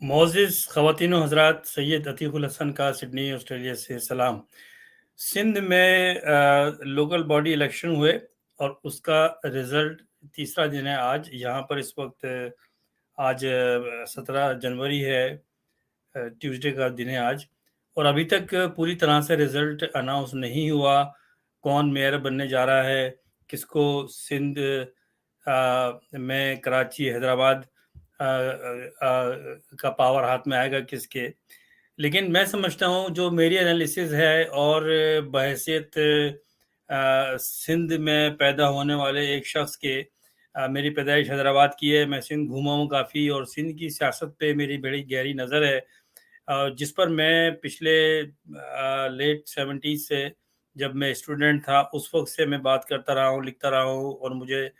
मोअज़्ज़िज़ ख़वातीन व हज़रात, सैयद अतीक़ुल हसन का सिडनी ऑस्ट्रेलिया से सलाम। सिंध में लोकल बॉडी इलेक्शन हुए और उसका रिज़ल्ट तीसरा दिन है आज। यहाँ पर इस वक्त आज 17 जनवरी है, ट्यूसडे का दिन है आज, और अभी तक पूरी तरह से रिज़ल्ट अनाउंस नहीं हुआ। कौन मेयर बनने जा रहा है, किसको सिंध में कराची, हैदराबाद का पावर हाथ में आएगा किसके। लेकिन मैं समझता हूँ, जो मेरी एनालिसिस है और बहैसियत सिंध में पैदा होने वाले एक शख्स के, मेरी पैदाइश हैदराबाद की है, मैं सिंध घूमा हूँ काफ़ी, और सिंध की सियासत पे मेरी बड़ी गहरी नज़र है, जिस पर मैं पिछले लेट 70s से, जब मैं स्टूडेंट था उस वक्त से मैं बात करता रहा हूँ, लिखता रहा हूँ, और मुझे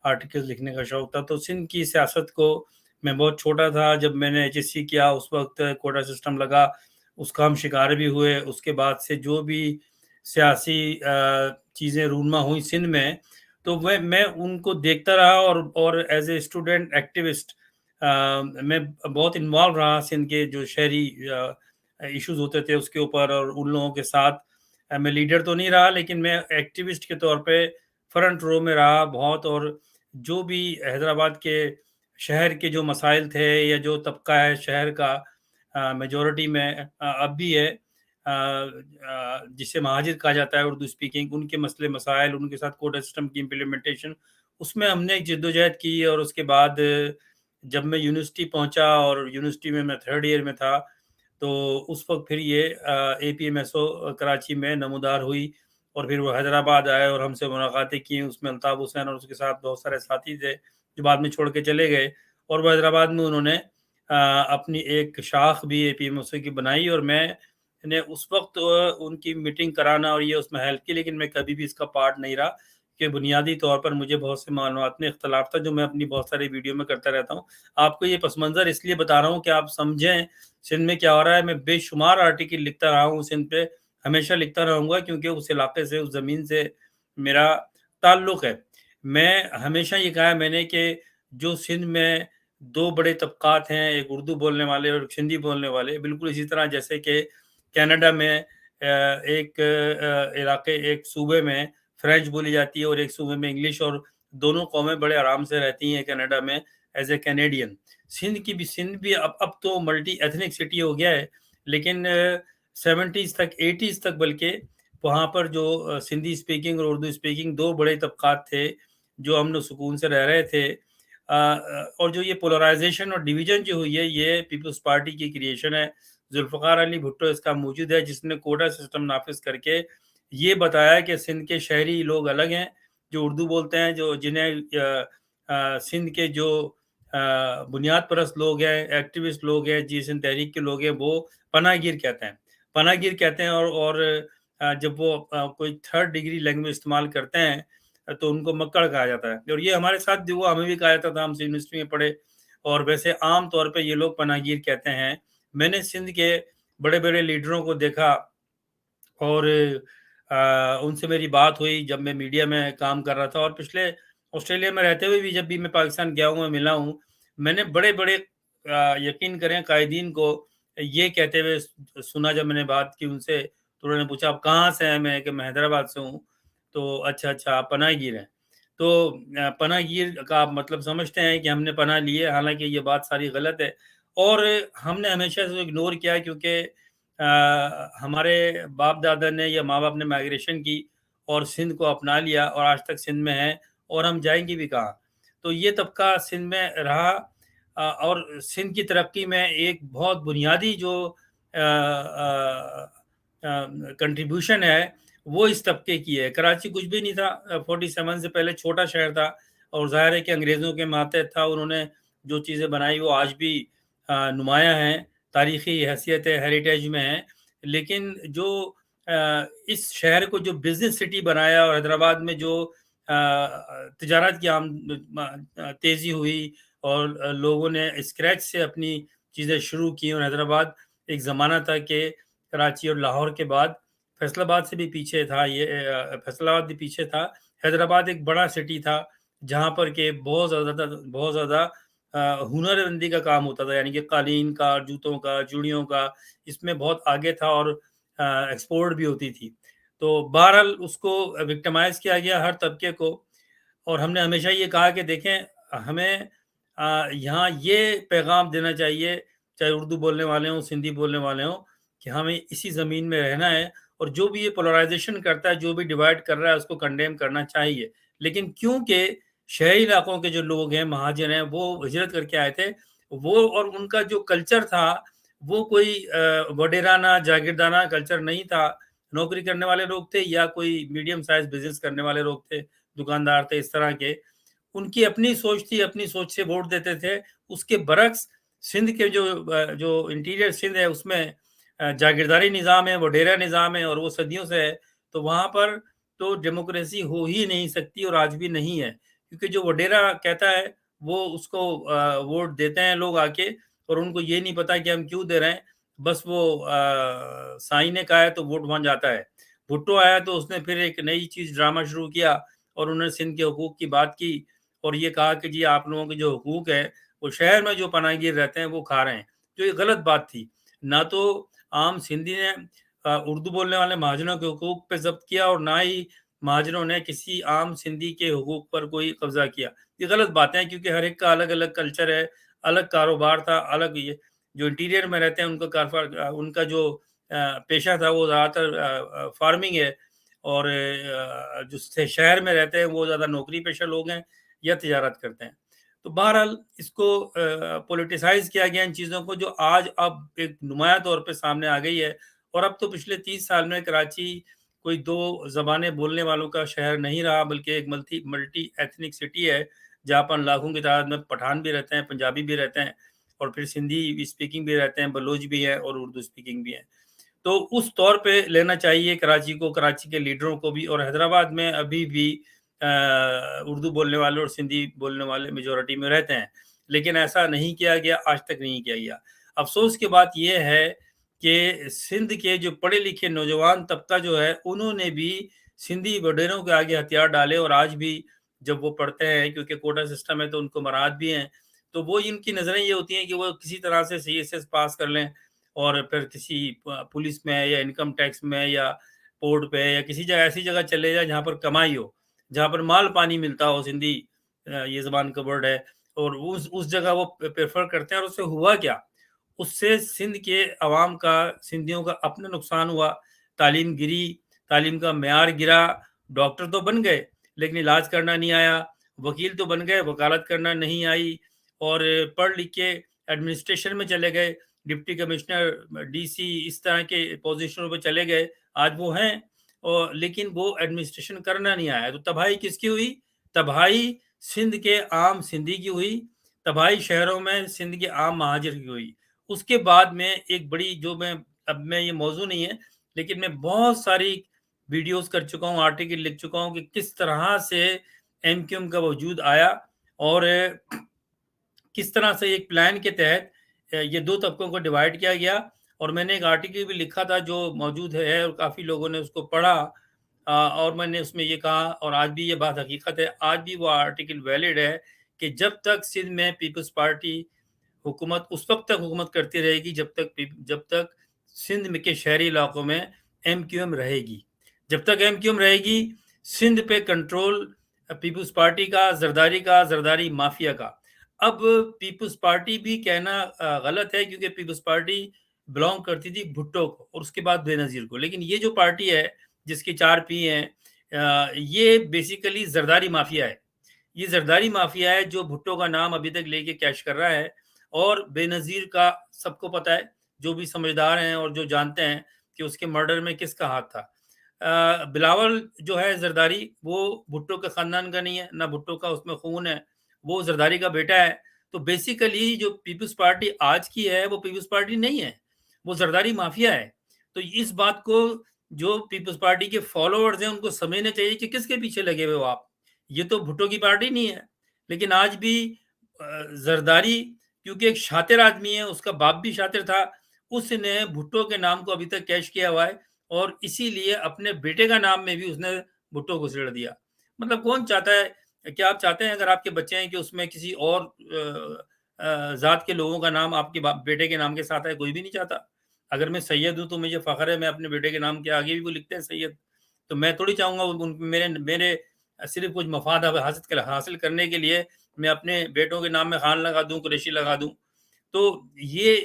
आर्टिकल्स लिखने का शौक था। तो सिंध की सियासत को, मैं बहुत छोटा था जब मैंने HSC किया, उस वक्त कोटा सिस्टम लगा, उसका हम शिकार भी हुए। उसके बाद से जो भी सियासी चीज़ें रूनमा हुई सिंध में, तो वह मैं उनको देखता रहा, और एज ए स्टूडेंट एक्टिविस्ट मैं बहुत इन्वॉल्व रहा सिंध के जो शहरी इश्यूज होते थे उसके ऊपर, और उन लोगों के साथ मैं लीडर तो नहीं रहा, लेकिन मैं एक्टिविस्ट के तौर पे फ्रंट रो में रहा बहुत। और जो भी हैदराबाद के शहर के जो मसाइल थे, या जो तबका है शहर का मेजॉरिटी में अब भी है, जिसे महाजिर कहा जाता है उर्दू स्पीकिंग, उनके मसले मसाइल, उनके साथ कोटा सिस्टम की इम्प्लीमेंटेशन, उसमें हमने एक जद्दोजहद की। और उसके बाद जब मैं यूनिवर्सिटी पहुंचा, और यूनिवर्सिटी में मैं 3rd ईयर में था, तो उस वक्त फिर ये APMSO कराची में नमूदार हुई, और फिर वो हैदराबाद आए और हमसे मुलाकातें की। उसमें अल्ताफ़ हुसैन और उसके साथ बहुत सारे साथी थे जो बाद में छोड़ के चले गए, और वो हैदराबाद में उन्होंने अपनी एक शाख भी APMSO की बनाई, और मैंने उस वक्त उनकी मीटिंग कराना और ये उसमें हेल्प की, लेकिन मैं कभी भी इसका पार्ट नहीं रहा, कि बुनियादी तौर पर मुझे बहुत से मालूमात में इख्तलाफ था, जो मैं अपनी बहुत सारी वीडियो में करता रहता हूँ। आपको ये पस मंज़र इसलिए बता रहा हूँ कि आप समझें सिंध में क्या हो रहा है। मैं बेशुमार आर्टिकल लिखता रहा हूँ सिंध पे, हमेशा लिखता रहूँगा, क्योंकि उस इलाके से, उस ज़मीन से मेरा ताल्लुक़ है। मैं हमेशा ये कहा है मैंने कि जो सिंध में 2 बड़े तबक़ात हैं, एक उर्दू बोलने वाले और एक सिंधी बोलने वाले, बिल्कुल इसी तरह जैसे कि कनाडा में एक इलाके, एक सूबे में फ्रेंच बोली जाती है और एक सूबे में इंग्लिश, और दोनों कौमें बड़े आराम से रहती हैं कनाडा में एज ए कैनेडियन। सिंध भी अब तो मल्टी एथनिक सिटी हो गया है, लेकिन 70s तक, 80s तक बल्कि, वहाँ पर जो सिंधी स्पीकिंग और उर्दू स्पीकिंग 2 बड़े तबक़ात थे जो अमन सुकून से रह रहे थे। और जो ये पोलराइजेशन और डिवीज़न जो हुई है, ये पीपल्स पार्टी की क्रिएशन है। जुल्फ़िकार अली भुट्टो इसका मूजिद है, जिसने कोटा सिस्टम नाफ़िज़ करके ये बताया कि सिंध के शहरी लोग अलग हैं, जो उर्दू बोलते हैं, जो जिन्हें सिंध के जो बुनियाद परस्त लोग हैं, एक्टिविस्ट लोग हैं, जी सिंध तहरीक के लोग हैं, वो पनाहगीर कहते हैं। पनाहगीर कहते हैं, और जब वो कोई 3rd डिग्री लैंग्वेज इस्तेमाल करते हैं, तो उनको मक्कड़ कहा जाता है। और ये हमारे साथ भी हुआ, हमें भी कहा जाता था, हम यूनिवर्सिटी में पढ़े, और वैसे आम तौर पे ये लोग पनाहगीर कहते हैं। मैंने सिंध के बड़े-बड़े लीडरों को देखा, और उनसे मेरी बात हुई जब मैं मीडिया में काम कर रहा था, और पिछले ऑस्ट्रेलिया में रहते हुए भी जब भी मैं पाकिस्तान गया हूँ, मैं मिला हूँ, मैंने बड़े-बड़े यकीन करें कायदीन को ये कहते हुए सुना, जब मैंने बात की उनसे, तो उन्होंने पूछा आप कहाँ से हैं? मैं कि मैं हैदराबाद से हूँ। तो अच्छा, अच्छा, आप पनाहगीर हैं। तो पनाहगीर का आप मतलब समझते हैं कि हमने पनाह ली है, हालाँकि ये बात सारी गलत है, और हमने हमेशा से इग्नोर किया, क्योंकि हमारे बाप-दादा ने या माँ-बाप ने माइग्रेशन की और सिंध को अपना लिया, और आज तक सिंध में हैं, और हम जाएँगे भी कहाँ? तो ये तबका सिंध में रहा, और सिंध की तरक्की में एक बहुत बुनियादी जो कंट्रीब्यूशन है, वो इस तबके की है। कराची कुछ भी नहीं था, 47 से पहले छोटा शहर था, और ज़ाहिर है कि अंग्रेज़ों के मातहत था। उन्होंने जो चीज़ें बनाई वो आज भी नुमायाँ हैं, तारीख़ी हैसियत है, हेरिटेज में है। लेकिन जो इस शहर को जो बिज़नेस सिटी बनाया, और हैदराबाद में जो तिजारत की तेज़ी हुई, और लोगों ने स्क्रैच से अपनी चीज़ें शुरू की, और हैदराबाद एक ज़माना था कि कराची और लाहौर के बाद फैसलाबाद से भी पीछे था, ये फैसलाबाद भी पीछे था। हैदराबाद एक बड़ा सिटी था, जहाँ पर के बहुत ज़्यादा हुनर बंदी का काम होता था, यानी कि कालीन का, जूतों का, चूड़ियों का, इसमें बहुत आगे था और एक्सपोर्ट भी होती थी। तो बहरहाल उसको विक्टिमाइज़ किया गया हर तबके को, और हमने हमेशा ये कहा कि देखें, हमें यहाँ ये पैगाम देना चाहिए, चाहे उर्दू बोलने वाले हों, सिंधी बोलने वाले हों, कि हमें इसी ज़मीन में रहना है, और जो भी ये पोलराइज़ेशन करता है, जो भी डिवाइड कर रहा है, उसको कंडेम करना चाहिए। लेकिन क्योंकि शहरी इलाकों के जो लोग हैं, महाजन हैं, वो हिजरत करके आए थे, वो और उनका जो कल्चर था, वो कोई वडेराना, जागीरदाना कल्चर नहीं था। नौकरी करने वाले लोग थे या कोई मीडियम साइज़ बिज़नेस करने वाले लोग थे, दुकानदार थे, इस तरह के। उनकी अपनी सोच थी, अपनी सोच से वोट देते थे। उसके बरक्स सिंध के जो इंटीरियर सिंध है, उसमें जागीरदारी निज़ाम है, वडेरा निज़ाम है, और वो सदियों से है। तो वहाँ पर तो डेमोक्रेसी हो ही नहीं सकती, और आज भी नहीं है, क्योंकि जो वडेरा कहता है, वो उसको वोट देते हैं लोग आके, और उनको ये नहीं पता कि हम क्यों दे रहे हैं। बस वो साईं ने कहा है तो वोट वहाँ जाता है। भुट्टो आया तो उसने फिर एक नई चीज़ ड्रामा शुरू किया, और उन्होंने सिंध के हुकूक की बात की, और ये कहा कि जी आप लोगों के जो हुकूक है, वो शहर में जो पनाहगीर रहते हैं वो खा रहे हैं, जो ये गलत बात थी। ना तो आम सिंधी ने उर्दू बोलने वाले महाजनों के हुकूक पे ज़ब्त किया, और ना ही महाजनों ने किसी आम सिंधी के हुकूक पर कोई कब्जा किया। ये गलत बातें हैं, क्योंकि हर एक का अलग अलग कल्चर है, अलग कारोबार था, अलग ये जो इंटीरियर में रहते हैं उनका कारोबार, उनका जो पेशा था वो ज़्यादातर फार्मिंग है, और जो शहर में रहते हैं वो ज़्यादा नौकरी पेशा लोग हैं या तिजारत करते हैं। तो बहरहाल इसको पॉलिटिसाइज़ किया गया इन चीज़ों को, जो आज अब एक नुमायाँ तौर पे सामने आ गई है, और अब तो पिछले 30 साल में कराची कोई 2 ज़बानें बोलने वालों का शहर नहीं रहा, बल्कि एक मल्टी एथनिक सिटी है, जहाँ पर लाखों की तादाद में पठान भी रहते हैं, पंजाबी भी रहते हैं, और फिर सिंधी स्पीकिंग भी रहते हैं, बलोच भी हैं, और उर्दू स्पीकिंग भी हैं। तो उस तौर पे लेना चाहिए कराची को, कराची के लीडरों को भी, और हैदराबाद में अभी भी उर्दू बोलने वाले और सिंधी बोलने वाले मेजॉरिटी में रहते हैं, लेकिन ऐसा नहीं किया गया, आज तक नहीं किया गया। अफसोस की बात यह है कि सिंध के जो पढ़े लिखे नौजवान तबका जो है, उन्होंने भी सिंधी वडेरों के आगे हथियार डाले, और आज भी जब वो पढ़ते हैं, क्योंकि कोटा सिस्टम है तो उनको मराद भी हैं, तो वो इनकी नज़रें ये होती हैं कि वो किसी तरह से सीएसएस पास कर लें, और फिर किसी पुलिस में या इनकम टैक्स में या पोर्ट पे या किसी जगह ऐसी जगह चले जाए जहाँ पर कमाई हो, जहाँ पर माल पानी मिलता हो, सिंधी ये ज़बान का वर्ड है, और उस जगह वो प्रेफ़र करते हैं, और उससे हुआ क्या? उससे सिंध के अवाम का, सिंधियों का अपना नुकसान हुआ, तालीम गिरी, तालीम का मेयार गिरा, डॉक्टर तो बन गए, लेकिन इलाज करना नहीं आया, वकील तो बन गए, वकालत करना नहीं आई, और पढ़ लिख के एडमिनिस्ट्रेशन में चले गए, डिप्टी कमिश्नर, डीसी, इस तरह के पोजीशनों पे चले गए, आज वो हैं, और लेकिन वो एडमिनिस्ट्रेशन करना नहीं आया। तो तबाही किसकी हुई? तबाही सिंध के आम सिंधी की हुई, तबाही शहरों में सिंध के आम महाजिर की हुई। उसके बाद में एक बड़ी, जो मैं ये मौजू नहीं है, लेकिन मैं बहुत सारी वीडियोस कर चुका हूँ, आर्टिकल लिख चुका हूँ कि किस तरह से एमक्यूएम का वजूद आया, और किस तरह से एक प्लान के तहत ये 2 तबकों को डिवाइड किया गया। और मैंने एक आर्टिकल भी लिखा था जो मौजूद है, और काफ़ी लोगों ने उसको पढ़ा, और मैंने उसमें ये कहा, और आज भी ये बात हकीकत है, आज भी वो आर्टिकल वैलिड है, कि जब तक सिंध में पीपल्स पार्टी हुकूमत उस वक़्त तक हुकूमत करती रहेगी, जब तक सिंध में के शहरी इलाकों में एमक्यूएम रहेगी। जब तक एमक्यूएम रहेगी, सिंध पे कंट्रोल पीपल्स पार्टी का, ज़रदारी माफिया का। अब पीपल्स पार्टी भी कहना गलत है, क्योंकि पीपल्स पार्टी बिलॉन्ग करती थी भुट्टो को, और उसके बाद बेनज़ीर को। लेकिन ये जो पार्टी है, जिसके 4 पी हैं, ये बेसिकली ज़रदारी माफिया है। ये ज़रदारी माफिया है, जो भुट्टो का नाम अभी तक लेके कैश कर रहा है, और बेनज़ीर का सबको पता है, जो भी समझदार हैं और जो जानते हैं कि उसके मर्डर में किसका हाथ था। बिलावल जो है ज़रदारी, वो भुट्टो के ख़ानदान का नहीं है, ना भुट्टो का उसमें खून है, वो ज़रदारी का बेटा है। तो बेसिकली जो पीपल्स पार्टी आज की है, वो पीपल्स पार्टी नहीं है, वो ज़रदारी माफिया है। तो इस बात को जो पीपल्स पार्टी के फॉलोअर्स हैं, उनको समझना चाहिए कि किसके पीछे लगे हुए हो आप। ये तो भुट्टो की पार्टी नहीं है। लेकिन आज भी जरदारी, क्योंकि एक शातिर आदमी है, उसका बाप भी शातिर था, उसने भुट्टो के नाम को अभी तक कैश किया हुआ है, और इसीलिए अपने बेटे का नाम में भी उसने भुट्टो को छेड़ दिया। मतलब कौन चाहता है, क्या आप चाहते हैं अगर आपके बच्चे हैं कि उसमें किसी और ذات کے لوگوں کا نام آپ کے بیٹے کے نام کے ساتھ ہے، کوئی بھی نہیں چاہتا۔ اگر میں سید ہوں تو مجھے فخر ہے، میں اپنے بیٹے کے نام کے آگے بھی وہ لکھتے ہیں سید، تو میں تھوڑی چاہوں گا میرے میرے صرف کچھ مفاد حاصل کرنے کے لیے میں اپنے بیٹوں کے نام میں خان لگا دوں، قریشی لگا دوں۔ تو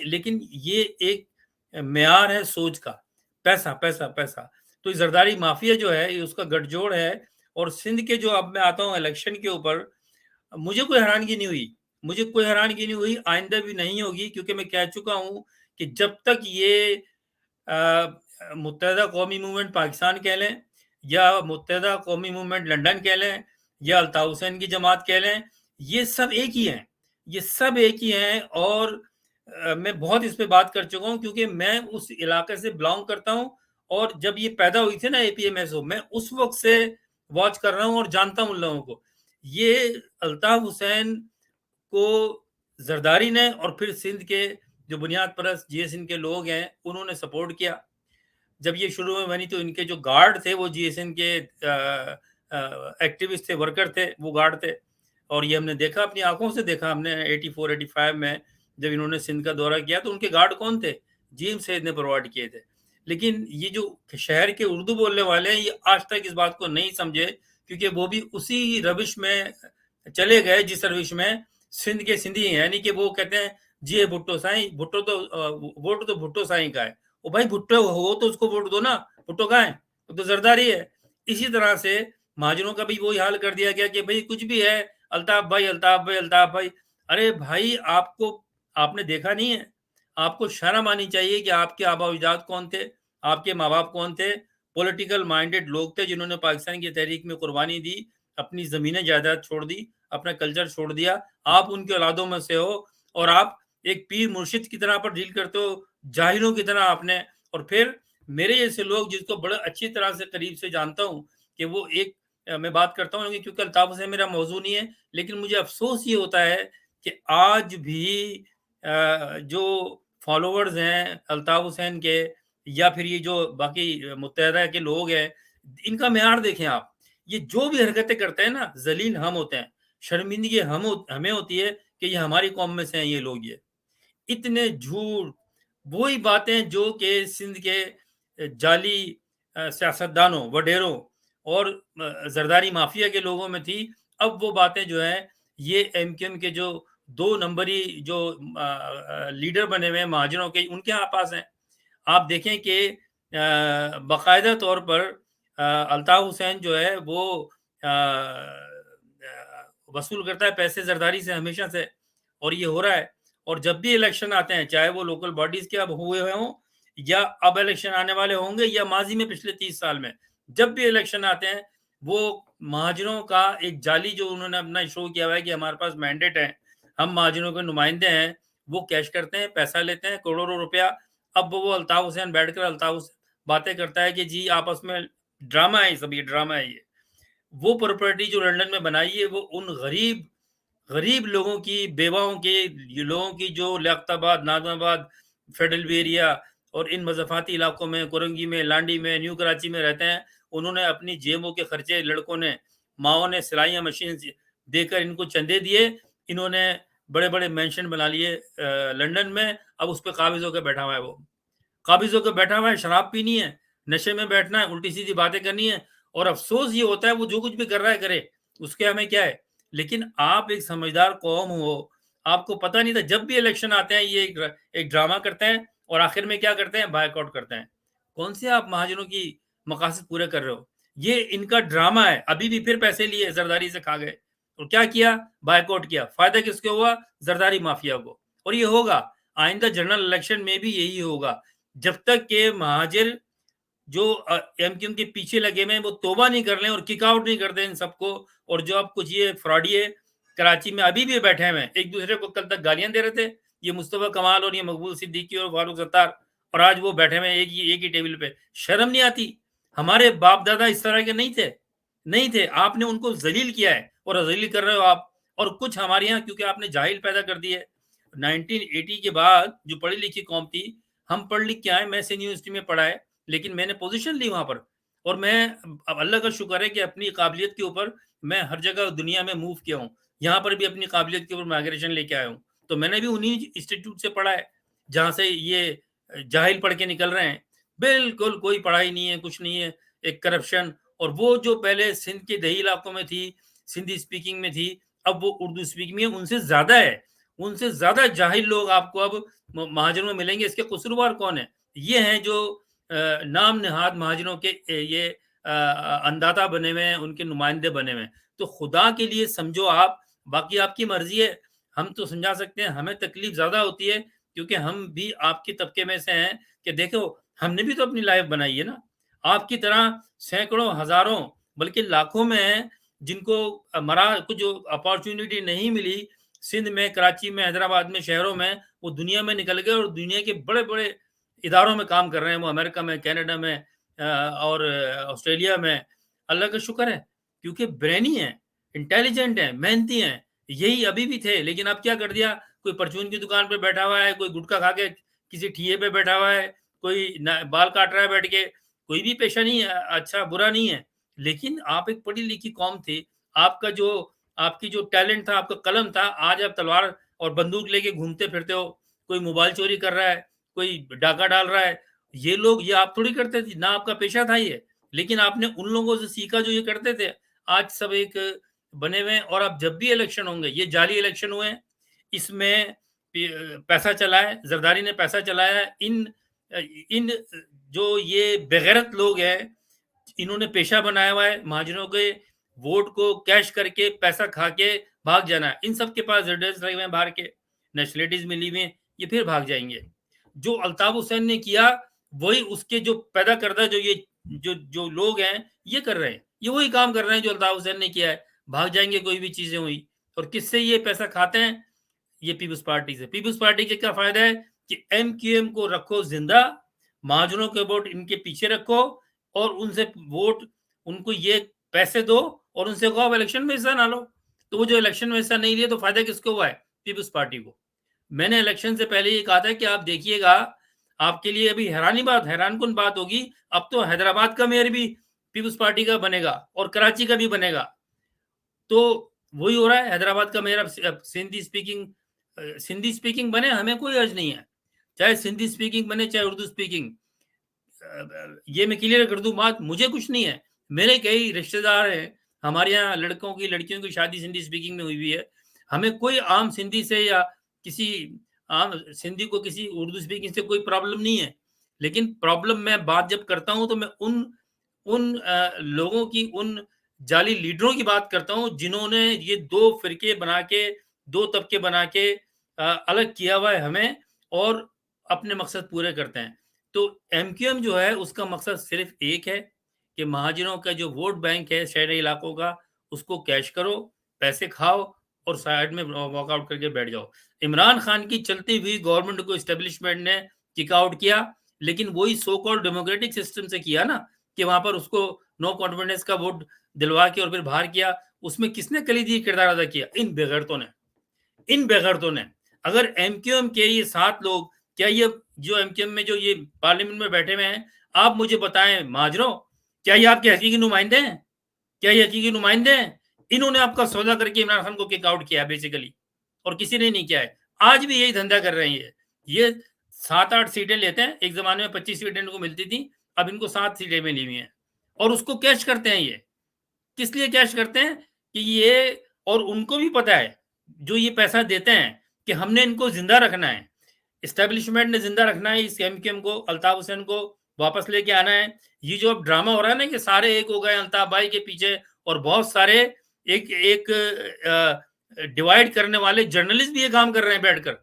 لیکن یہ ایک معیار ہے سوچ کا، پیسہ پیسہ پیسہ۔ تو زرداری مافیا جو ہے یہ اس کا گٹھ جوڑ ہے۔ اور سندھ کے جو اب میں آتا ہوں الیکشن کے اوپر، مجھے کوئی حیرانگی نہیں ہوئی، مجھے کوئی حیرانگی نہیں ہوئی، آئندہ بھی نہیں ہوگی، کیونکہ میں کہہ چکا ہوں کہ جب تک یہ متحدہ قومی موومنٹ پاکستان کہہ لیں یا متحدہ قومی موومنٹ لنڈن کہہ لیں یا الطاف حسین کی جماعت کہہ لیں، یہ سب ایک ہی ہیں، یہ سب ایک ہی ہیں۔ اور میں بہت اس پہ بات کر چکا ہوں، کیونکہ میں اس علاقے سے بلانگ کرتا ہوں، اور جب یہ پیدا ہوئی تھی نا اے پی ایم ایس او، میں اس وقت سے واچ کر رہا ہوں اور جانتا ہوں ان لوگوں کو۔ یہ الطاف حسین کو زرداری نے اور پھر سندھ کے جو بنیاد پرست جی ایس این کے لوگ ہیں انہوں نے سپورٹ کیا۔ جب یہ شروع میں بنی تو ان کے جو گارڈ تھے وہ جی ایس این کے ایکٹیوسٹ تھے، ورکر تھے، وہ گارڈ تھے۔ اور یہ ہم نے دیکھا، اپنی آنکھوں سے دیکھا ہم نے 84-85 میں جب انہوں نے سندھ کا دورہ کیا تو ان کے گارڈ کون تھے؟ جی ایم سید نے پرووائڈ کیے تھے۔ لیکن یہ جو شہر کے اردو بولنے والے ہیں یہ آج تک اس بات کو نہیں سمجھے، کیونکہ وہ بھی اسی روش میں چلے گئے جس روش میں سندھ کے سندھی ہیں، یعنی کہ وہ کہتے ہیں جی بھٹو سائیں، بھٹو تو ووٹ تو بھٹو سائیں کا ہے۔ وہ بھائی بھٹو ہو تو اس کو ووٹ دو نا، بھٹو کہاں ہے؟ وہ تو زرداری ہے۔ اسی طرح سے مہاجروں کا بھی وہی حال کر دیا گیا کہ بھائی کچھ بھی ہے، الطاف بھائی الطاف بھائی الطاف بھائی۔ ارے بھائی آپ نے دیکھا نہیں ہے؟ آپ کو شرم آنی چاہیے کہ آپ کے آبا و اجداد کون تھے، آپ کے ماں باپ کون تھے؟ پولیٹیکل مائنڈڈ لوگ تھے جنہوں نے پاکستان کی تحریک میں قربانی دی، اپنی زمینیں جائیداد چھوڑ دی، اپنا کلچر چھوڑ دیا۔ آپ ان کے اولادوں میں سے ہو، اور آپ ایک پیر مرشد کی طرح پر ڈیل کرتے ہو، جاہلوں کی طرح آپ نے۔ اور پھر میرے جیسے لوگ جس کو بڑے اچھی طرح سے قریب سے جانتا ہوں کہ وہ ایک میں بات کرتا ہوں کیونکہ الطاف سے میرا موضوع نہیں ہے، لیکن مجھے افسوس یہ ہوتا ہے کہ آج بھی جو فالوورز ہیں الطاف حسین کے یا پھر یہ جو باقی متحدہ کے لوگ ہیں، ان کا معیار دیکھیں آپ، یہ جو بھی حرکتیں کرتے ہیں نا، ذلیل ہم ہوتے ہیں، شرمندگی ہمیں ہوتی ہے کہ یہ ہماری قوم میں سے ہیں یہ لوگ۔ یہ اتنے جھوٹ، وہی باتیں جو کہ سندھ کے جعلی سیاستدانوں، وڈیروں اور زرداری مافیا کے لوگوں میں تھی، اب وہ باتیں جو ہیں یہ ایم کیو ایم کے جو 2 نمبری جو لیڈر بنے ہوئے ہیں مہاجروں کے، ان کے پاس ہیں۔ آپ دیکھیں کہ باقاعدہ طور پر الطاف حسین جو ہے وہ وصول کرتا ہے پیسے زرداری سے ہمیشہ سے، اور یہ ہو رہا ہے۔ اور جب بھی الیکشن آتے ہیں، چاہے وہ لوکل باڈیز کے اب ہوئے ہوں یا اب الیکشن آنے والے ہوں گے یا ماضی میں پچھلے 30 سال میں، جب بھی الیکشن آتے ہیں وہ مہاجروں کا ایک جعلی جو انہوں نے اپنا شو کیا ہوا ہے کہ ہمارے پاس مینڈیٹ ہے، ہم مہاجروں کے نمائندے ہیں، وہ کیش کرتے ہیں، پیسہ لیتے ہیں کروڑوں روپیہ۔ اب وہ الطاف حسین بیٹھ کر الطاف حسین باتیں کرتا ہے کہ جی آپس میں ڈرامہ ہے، سب یہ ڈرامہ ہے۔ یہ وہ پراپرٹی جو لنڈن میں بنائی ہے وہ ان غریب لوگوں کی، بیواؤں کے لوگوں کی جو لیاقت آباد، ناظم آباد، فیڈرل ایریا اور ان مضافاتی علاقوں میں، کورنگی میں، لانڈی میں، نیو کراچی میں رہتے ہیں، انہوں نے اپنی جیبوں کے خرچے، لڑکوں نے، ماؤں نے سلائیاں مشین دے کر ان کو چندے دیے، انہوں نے بڑے بڑے مینشن بنا لیے لنڈن میں۔ اب اس پہ قابض ہو کے بیٹھا ہوا ہے، وہ قابض ہو کے بیٹھا ہوا ہے، شراب پینی ہے، نشے میں بیٹھنا ہے، الٹی سیدھی باتیں کرنی ہے۔ اور افسوس یہ ہوتا ہے وہ جو کچھ بھی کر رہا ہے کرے، اس کے ہمیں کیا ہے۔ لیکن آپ ایک سمجھدار قوم ہو، آپ کو پتہ نہیں تھا، جب بھی الیکشن آتے ہیں یہ ایک ڈرامہ کرتے ہیں اور آخر میں کیا کرتے ہیں؟ بائیک آؤٹ کرتے ہیں۔ کون سے آپ مہاجروں کی مقاصد پورے کر رہے ہو؟ یہ ان کا ڈرامہ ہے۔ ابھی بھی پھر پیسے لیے، زرداری سے کھا گئے اور کیا کیا؟ بائیک آؤٹ کیا۔ فائدہ کس کو ہوا؟ زرداری مافیا کو۔ اور یہ ہوگا آئندہ جنرل الیکشن میں بھی یہی ہوگا، جب تک کہ مہاجر جو ایم کیو ایم کے پیچھے لگے ہوئے ہیں وہ توبہ نہیں کر لیں اور کک آؤٹ نہیں کر دیں ان سب کو۔ اور جو اب کچھ یہ فراڈیے کراچی میں ابھی بھی بیٹھے ہوئے ہیں، ایک دوسرے کو کل تک گالیاں دے رہے تھے، یہ مصطفیٰ کمال اور یہ مقبول صدیقی اور فاروق ستار، اور آج وہ بیٹھے ہوئے ہیں ایک ہی ٹیبل پہ۔ شرم نہیں آتی؟ ہمارے باپ دادا اس طرح کے نہیں تھے، آپ نے ان کو ذلیل کیا ہے اور ذلیل کر رہے ہو آپ۔ اور کچھ ہمارے یہاں کیونکہ آپ نے جاہل پیدا کر دی ہے۔ 1980 کے بعد جو پڑھی لکھی قوم تھی، ہم پڑھ لکھ کے آئے، میں سندھ یونیورسٹی میں پڑھا ہے، لیکن میں نے پوزیشن لی وہاں پر، اور میں اب اللہ کا شکر ہے کہ اپنی قابلیت کے اوپر میں ہر جگہ دنیا میں موو کیا ہوں، یہاں پر بھی اپنی قابلیت کے اوپر مائگریشن لے کے آیا ہوں۔ تو میں نے بھی انہی انسٹیٹیوٹ سے پڑھا ہے جہاں سے یہ جاہل پڑھ کے نکل رہے ہیں. بالکل کوئی پڑھائی نہیں ہے, کچھ نہیں ہے, ایک کرپشن. اور وہ جو پہلے سندھ کے دیہی علاقوں میں تھی, سندھی اسپیکنگ میں تھی, اب وہ اردو اسپیکنگ میں ان سے زیادہ ہے. ان سے زیادہ جاہل لوگ آپ کو اب مہاجروں میں ملیں گے. اس کے قصوروار کون ہیں؟ یہ ہیں جو نام نہاد مہاجروں کے یہ انداتا بنے ہوئے ہیں, ان کے نمائندے بنے ہوئے ہیں. تو خدا کے لیے سمجھو آپ, باقی آپ کی مرضی ہے. ہم تو سمجھا سکتے ہیں, ہمیں تکلیف زیادہ ہوتی ہے کیونکہ ہم بھی آپ کے طبقے میں سے ہیں کہ دیکھو ہم نے بھی تو اپنی لائف بنائی ہے نا. آپ کی طرح سینکڑوں, ہزاروں, بلکہ لاکھوں میں ہیں جن کو کچھ جو اپارچونٹی نہیں ملی سندھ میں, کراچی میں, حیدرآباد میں, شہروں میں, وہ دنیا میں نکل گئے اور دنیا کے بڑے بڑے اداروں میں کام کر رہے ہیں. وہ امریکہ میں, کینیڈا میں اور آسٹریلیا میں. اللہ کا شکر ہے کیونکہ برینی ہیں, انٹیلیجنٹ ہیں, محنتی ہیں. یہی ابھی بھی تھے, لیکن اب کیا کر دیا, کوئی پرچون کی دکان پہ بیٹھا ہوا ہے, کوئی گٹکا کھا کے کسی ٹھیے پہ بیٹھا ہوا ہے, کوئی بال کاٹ رہا ہے بیٹھ کے. کوئی بھی پیشہ نہیں ہے اچھا برا نہیں ہے, لیکن آپ ایک پڑھی لکھی قوم تھی. آپ کی جو ٹیلنٹ تھا, آپ کا قلم تھا, آج آپ تلوار اور بندوق لے کے گھومتے پھرتے ہو. کوئی موبائل چوری کر رہا ہے, کوئی ڈاکہ ڈال رہا ہے. یہ آپ تھوڑی کرتے تھے, نہ آپ کا پیشہ تھا یہ, لیکن آپ نے ان لوگوں سے سیکھا جو یہ کرتے تھے. آج سب ایک بنے ہوئے ہیں. اور اب جب بھی الیکشن ہوں گے, یہ جعلی الیکشن ہوئے ہیں, اس میں پیسہ چلا ہے, زرداری نے پیسہ چلایا ہے. ان جو یہ بغیرت لوگ ہیں, انہوں نے پیشہ بنایا ہوا ہے مہاجروں کے ووٹ کو کیش کر کے پیسہ کھا کے بھاگ جانا ہے. ان سب کے پاس ریڈرز لگے ہوئے ہیں باہر کے, نیشنلٹیز ملی ہوئی ہیں, یہ پھر بھاگ جائیں گے. جو الطاف حسین نے کیا وہی اس کے جو پیدا کردہ جو لوگ ہیں یہ کر رہے ہیں, یہ وہی کام کر رہے ہیں جو الطاف حسین نے کیا ہے. بھاگ جائیں گے کوئی بھی چیزیں ہوئی. اور کس سے یہ پیسہ کھاتے ہیں؟ یہ پیپلز پارٹی سے. پیپلز پارٹی کے کیا فائدہ ہے کہ ایم کیو ایم کو رکھو زندہ, مہاجروں کے ووٹ ان کے پیچھے رکھو اور ان سے ووٹ, ان کو یہ پیسے دو اور ان سے کہو آپ الیکشن میں حصہ نہ لو. تو وہ جو الیکشن میں حصہ نہیں لیے تو فائدہ کس کو ہوا ہے؟ پیپلز پارٹی کو. میں نے الیکشن سے پہلے یہ کہا تھا کہ آپ دیکھیے گا, آپ کے لیے ابھی حیران کن بات ہوگی, اب تو حیدرآباد کا میئر بھی پیپلز پارٹی کا بنے گا اور کراچی کا بھی بنے گا. تو وہی ہو رہا ہے, حیدرآباد کا میئر اب سندھی اسپیکنگ بنے, ہمیں کوئی عرض نہیں ہے, چاہے سندھی اسپیکنگ بنے چاہے اردو اسپیکنگ. یہ میں کلیئر کر دوں بات, مجھے کچھ نہیں ہے. میرے کئی رشتہ دار ہیں, ہمارے یہاں لڑکیوں کی شادی سندھی اسپیکنگ میں ہوئی ہے. ہمیں کوئی عام سندھی سے یا کسی عام سندھی کو کسی اردو اسپیکنگ سے کوئی پرابلم نہیں ہے. لیکن پرابلم میں بات جب کرتا ہوں تو میں ان لوگوں کی, ان جعلی لیڈروں کی بات کرتا ہوں جنہوں نے یہ دو فرقے بنا کے, دو طبقے بنا کے الگ کیا ہوا ہے ہمیں, اور اپنے مقصد پورے کرتے ہیں. تو ایم کیو ایم جو ہے اس کا مقصد صرف ایک ہے کہ مہاجروں کا جو ووٹ بینک ہے شہری علاقوں کا, اس کو کیش کرو, پیسے کھاؤ اور سائیڈ میں واک آؤٹ کر کے بیٹھ جاؤ. عمران خان کی چلتی ہوئی گورنمنٹ کو اسٹیبلشمنٹ نے کک آؤٹ کیا, لیکن وہی سو کال ڈیموکریٹک سسٹم سے کیا نا, کہ وہاں پر اس کو نو کانفیڈنس کا ووٹ دلوا کے اور پھر باہر کیا. اس میں کس نے کلیدی کردار ادا کیا؟ ان بغیرتوں نے. اگر ایم کیو ایم کے یہ 7 لوگ, کیا یہ جو ایم کیو ایم میں جو یہ پارلیمنٹ میں بیٹھے ہوئے ہیں, آپ مجھے بتائیں مہاجروں, کیا یہ آپ کے حقیقی نمائندے ہیں؟ کیا یہ حقیقی نمائندے ہیں؟ انہوں نے آپ کا سودا کر کے عمران خان کو کک آؤٹ کیا بیسیکلی, اور کسی نے نہیں کیا ہے. آج بھی یہی دھندا کر رہے ہیں. یہ 7-8 سیٹیں لیتے ہیں, ایک زمانے میں 25 سیٹیں ان کو ملتی تھی, اب ان کو 7 سیٹیں ملی ہوئی ہیں, اور اس کو کیش کرتے ہیں. یہ کس لیے کیش کرتے ہیں کہ یہ, اور ان کو بھی پتا ہے جو یہ پیسہ دیتے ہیں کہ ہم نے ان کو زندہ رکھنا ہے, اسٹیبلشمنٹ نے زندہ رکھنا ہے اس ایم کیو ایم کو, الطاف حسین کو واپس لے کے آنا ہے. یہ جو اب ڈرامہ ہو رہا ہے نا کہ سارے ایک ہو گئے الطاف بھائی کے پیچھے, اور بہت سارے ایک ڈیوائیڈ کرنے والے جرنلسٹ بھی یہ کام کر رہے ہیں بیٹھ کر.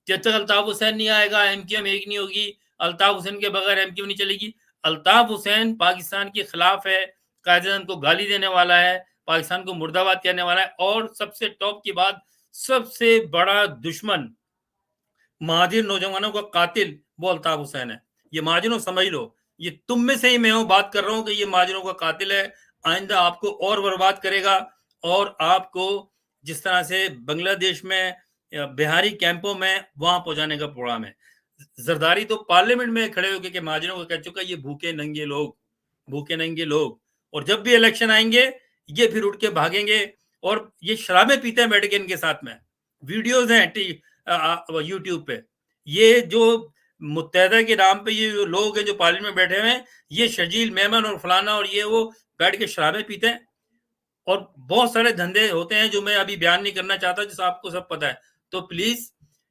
جب تک الطاف حسین نہیں آئے گا ایم کیو ایم ایک نہیں ہوگی, الطاف حسین کے بغیر ایم کیو ایم نہیں چلے گی. الطاف حسین پاکستان کے خلاف ہے, قائد اعظم کو گالی دینے والا ہے, پاکستان کو مردہ باد کہنے والا ہے, اور سب سے ٹاپ کی بات, سب سے بڑا دشمن, مہاجر نوجوانوں کا قاتل وہ الطاف حسین ہے. یہ مہاجروں سمجھ لو, یہ تم میں سے ہی میں ہوں بات کر رہا ہوں کہ یہ مہاجروں کا قاتل ہے. آئندہ آپ کو اور برباد کرے گا, اور آپ کو جس طرح سے بنگلہ دیش میں بہاری کیمپوں میں وہاں پہنچانے کا پروگرام ہے. زرداری تو پارلیمنٹ میں کھڑے ہو کے کہ مہاجروں کو کہہ چکا یہ بھوکے ننگے لوگ, اور جب بھی الیکشن آئیں گے یہ پھر اٹھ کے بھاگیں گے, اور یہ شرابیں پیتے ہیں بیٹھ کے ان کے ساتھ میں. ویڈیوز ہیں यूट्यूब पे। ये जो मुत्तहदा के नाम पे ये जो लोग हैं जो पार्लियामेंट में बैठे हुए हैं, ये शर्जील मेमन और फलाना और ये वो बैठ के शराबें पीते हैं और बहुत सारे धंधे होते हैं जो मैं अभी बयान नहीं करना चाहता, जिस आपको सब पता है। तो प्लीज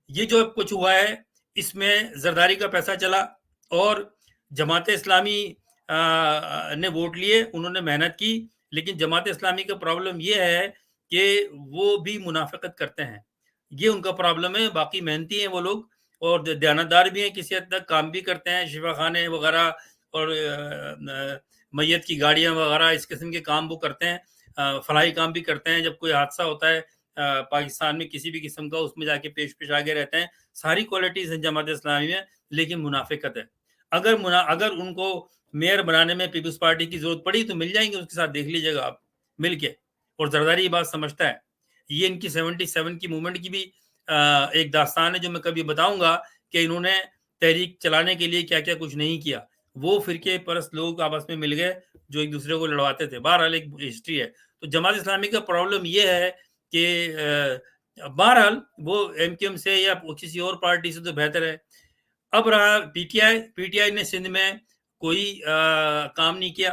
ये जो कुछ हुआ है इसमें जरदारी का पैसा चला और जमात इस्लामी ने वोट लिए, उन्होंने मेहनत की, लेकिन जमात इस्लामी का प्रॉब्लम ये है कि वो भी मुनाफिकत करते हैं, ये उनका प्रॉब्लम है। बाकी मेहनती हैं वो लोग और दयानतदार भी हैं, किसी हद तक काम भी करते हैं, शिफा खाने वगैरह और मैयत की गाड़ियां वगैरह इस किस्म के काम वो करते हैं, फलाही काम भी करते हैं। जब कोई हादसा होता है पाकिस्तान में किसी भी किस्म का, उसमें जाके पेश आगे रहते हैं। सारी क्वालिटीज हैं जमात इस्लामी में, लेकिन मुनाफिकत है। अगर उनको मेयर बनाने में पीपल्स पार्टी की जरूरत पड़ी तो मिल जाएंगे, उसके साथ देख लीजिएगा आप मिल के। और जरदारी ये बात समझता है। ये इनकी 77 की मूवमेंट की भी एक दास्तान है जो मैं कभी बताऊंगा कि इन्होंने तहरीक चलाने के लिए क्या क्या कुछ नहीं किया। वो फिरके परस्त लोग आपस में मिल गए जो एक दूसरे को लड़वाते थे। बहरहाल एक हिस्ट्री है। तो जमात इस्लामी का प्रॉब्लम ये है कि बहरहाल वो एमक्यूएम से या किसी और पार्टी से तो बेहतर है। अब रहा पीटीआई ने सिंध में कोई काम नहीं किया।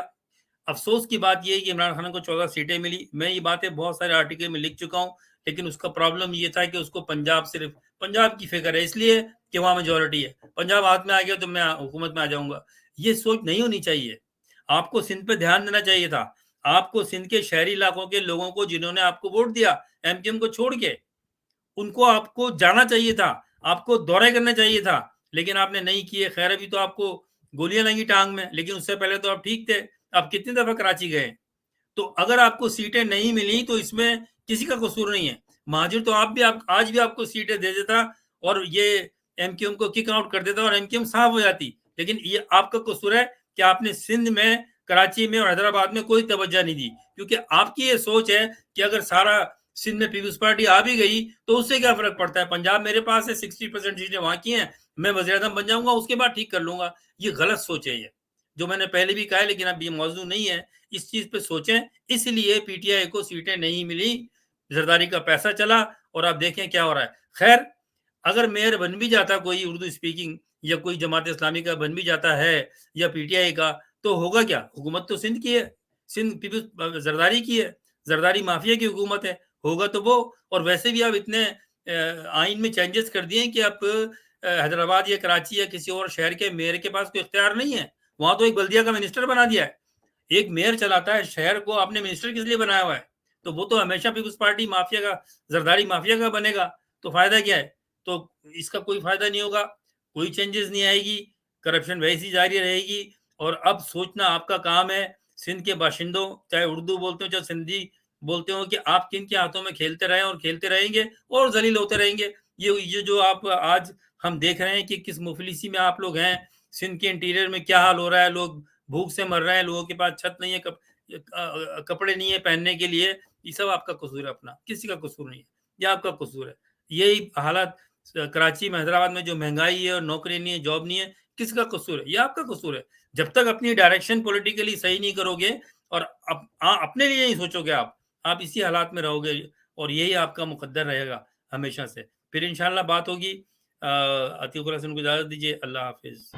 अफसोस की बात यह है कि इमरान खान को 14 सीटें मिली। मैं ये बातें बहुत सारे आर्टिकल में लिख चुका हूं, लेकिन उसका प्रॉब्लम ये था कि उसको सिर्फ पंजाब की फिक्र है, इसलिए कि वहां मेजोरिटी है। पंजाब हाथ में आ गया तो मैं हुकूमत में आ जाऊंगा। ये सोच नहीं होनी चाहिए। आपको सिंध पे ध्यान देना चाहिए था। आपको सिंध के शहरी इलाकों के लोगों को, जिन्होंने आपको वोट दिया एमक्यूएम को छोड़ के, उनको आपको जाना चाहिए था, आपको दौरे करना चाहिए था, लेकिन आपने नहीं किए। खैर अभी तो आपको गोलियां लगी टांग में, लेकिन उससे पहले तो आप ठीक थे। आप कितनी दफा कराची गए? तो अगर आपको सीटें नहीं मिली तो इसमें किसी का कसूर नहीं है। महाजिर तो आज भी आपको सीटें दे देता और ये एमक्यूएम को किक आउट कर देता और एमक्यूएम साफ हो जाती। लेकिन ये आपका कसूर है कि आपने सिंध में, कराची में और हैदराबाद में कोई तवज्जो नहीं दी, क्योंकि आपकी ये सोच है कि अगर सारा सिंध में पीपल्स पार्टी आ भी गई तो उससे क्या फर्क पड़ता है। पंजाब मेरे पास है, 60% सीटें वहां की हैं, मैं वज़ीर-ए-आज़म बन जाऊंगा, उसके बाद ठीक कर लूंगा। ये गलत सोच है, ये जो मैंने पहले भी कहा है, लेकिन अब ये मौजू नहीं है। इस चीज पे सोचें। इसलिए पीटीआई को सीटें नहीं मिली, जरदारी का पैसा चला और आप देखें क्या हो रहा है। खैर अगर मेयर बन भी जाता कोई उर्दू स्पीकिंग, या कोई जमात इस्लामी का बन भी जाता है या पीटीआई का, तो होगा क्या? हुकूमत तो सिंध की है, सिंध पीपल्स जरदारी की है, जरदारी माफिया की हुकूमत है, होगा तो वो। और वैसे भी अब इतने आइन में चेंजेस कर दिए कि अब हैदराबाद या कराची या किसी और शहर के मेयर के पास कोई इख्तियार नहीं है। वहां तो एक बल्दिया का मिनिस्टर बना दिया है, एक मेयर चलाता है शहर को। आपने मिनिस्टर किस लिए बनाया हुआ है? तो वो तो हमेशा पीपल्स पार्टी माफिया का, जरदारी माफिया का बनेगा। तो फायदा क्या है? तो इसका कोई फायदा नहीं होगा, कोई चेंजेस नहीं आएगी, करप्शन वैसी जारी रहेगी। और अब सोचना आपका काम है, सिंध के बाशिंदों, चाहे उर्दू बोलते हो चाहे सिंधी बोलते हो, कि आप किन के हाथों में खेलते रहे और खेलते रहेंगे और जलील होते रहेंगे। ये जो आप आज हम देख रहे हैं कि किस मुफलिसी में आप लोग हैं, सिंध के इंटीरियर में क्या हाल हो रहा है, लोग भूख से मर रहे हैं, लोगों के पास छत नहीं है, कपड़े नहीं है पहनने के लिए। ये सब आपका कसूर है, अपना, किसी का कसूर नहीं है, ये आपका कसूर है। यही हालात कराची में, हैदराबाद में जो महंगाई है और नौकरी नहीं है, जॉब नहीं है, किसका कसूर है? ये आपका कसूर है। जब तक अपनी डायरेक्शन पॉलिटिकली सही नहीं करोगे और अपने लिए नहीं सोचोगे, आप इसी हालात में रहोगे और यही आपका मुकद्दर रहेगा हमेशा से। फिर इंशाल्लाह बात होगी। अतीकुर हसन को इजाजत दीजिए। अल्लाह हाफिज।